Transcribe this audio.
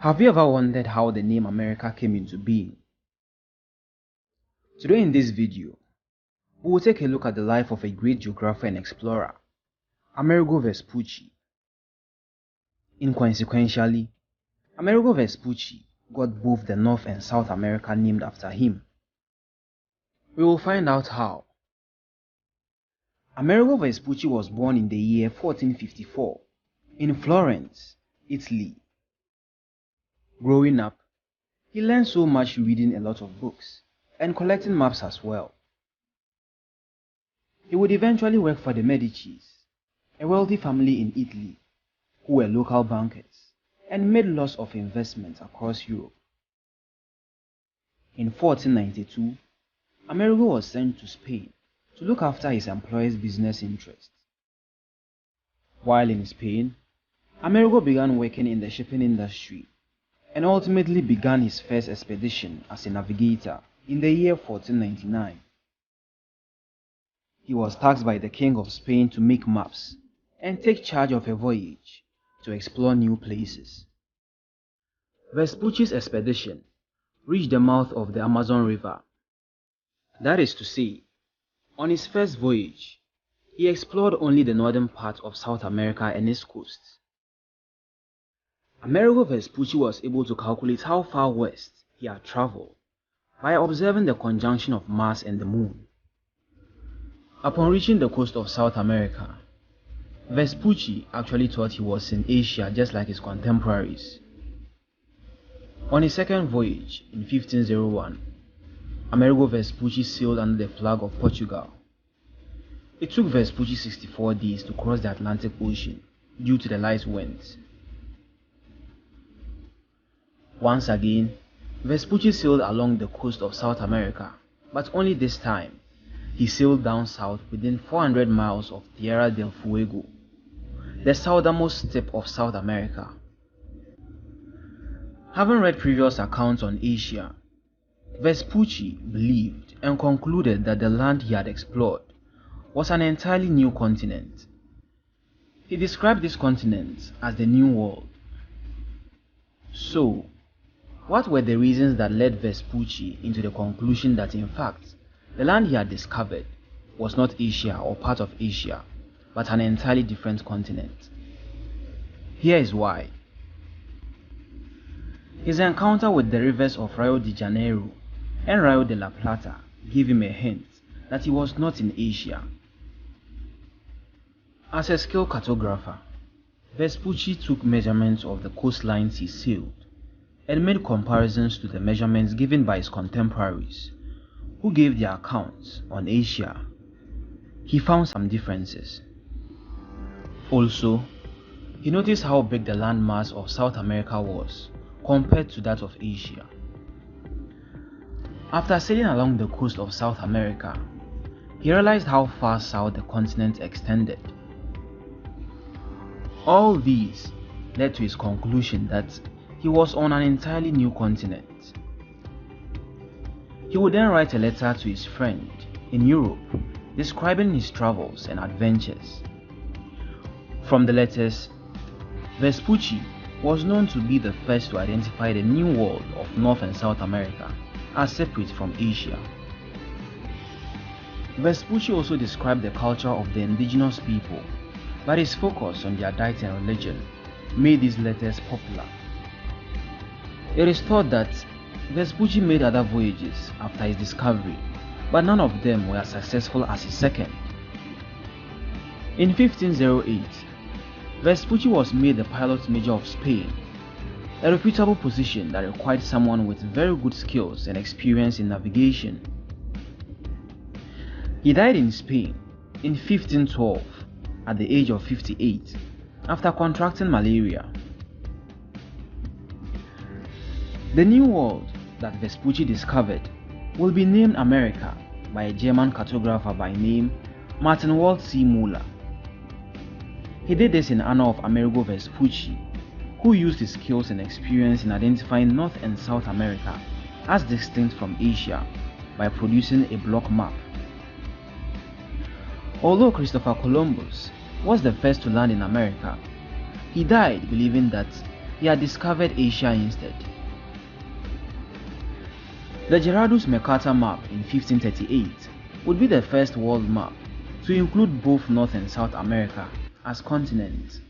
Have you ever wondered how the name America came into being? Today in this video, we will take a look at the life of a great geographer and explorer, Amerigo Vespucci. Inconsequentially, Amerigo Vespucci got both the North and South America named after him. We will find out how. Amerigo Vespucci was born in the year 1454 in Florence, Italy. Growing up, he learned so much reading a lot of books and collecting maps as well. He would eventually work for the Medicis, a wealthy family in Italy, who were local bankers and made lots of investments across Europe. In 1492, Amerigo was sent to Spain to look after his employer's business interests. While in Spain, Amerigo began working in the shipping industry and ultimately began his first expedition as a navigator in the year 1499. He was tasked by the King of Spain to make maps and take charge of a voyage to explore new places. Vespucci's expedition reached the mouth of the Amazon River. That is to say, on his first voyage, he explored only the northern part of South America and its coasts. Amerigo Vespucci was able to calculate how far west he had traveled by observing the conjunction of Mars and the Moon. Upon reaching the coast of South America, Vespucci actually thought he was in Asia just like his contemporaries. On his second voyage in 1501, Amerigo Vespucci sailed under the flag of Portugal. It took Vespucci 64 days to cross the Atlantic Ocean due to the light winds. Once again, Vespucci sailed along the coast of South America, but only this time, he sailed down south within 400 miles of Tierra del Fuego, the southernmost tip of South America. Having read previous accounts on Asia, Vespucci believed and concluded that the land he had explored was an entirely new continent. He described this continent as the New World. So, what were the reasons that led Vespucci into the conclusion that in fact, the land he had discovered was not Asia or part of Asia, but an entirely different continent? Here is why. His encounter with the rivers of Rio de Janeiro and Rio de la Plata gave him a hint that he was not in Asia. As a skilled cartographer, Vespucci took measurements of the coastlines he sailed and made comparisons to the measurements given by his contemporaries, who gave their accounts on Asia. He found some differences. Also, he noticed how big the landmass of South America was compared to that of Asia. After sailing along the coast of South America, he realized how far south the continent extended. All these led to his conclusion that he was on an entirely new continent. He would then write a letter to his friend in Europe describing his travels and adventures. From the letters, Vespucci was known to be the first to identify the new world of North and South America as separate from Asia. Vespucci also described the culture of the indigenous people, but his focus on their diet and religion made these letters popular. It is thought that Vespucci made other voyages after his discovery, but none of them were as successful as his second. In 1508, Vespucci was made the pilot major of Spain, a reputable position that required someone with very good skills and experience in navigation. He died in Spain in 1512 at the age of 58 after contracting malaria. The new world that Vespucci discovered will be named America by a German cartographer by name Martin Walt C. Muller. He did this in honor of Amerigo Vespucci, who used his skills and experience in identifying North and South America as distinct from Asia by producing a block map. Although Christopher Columbus was the first to land in America, he died believing that he had discovered Asia instead. The Gerardus-Mercator map in 1538 would be the first world map to include both North and South America as continents.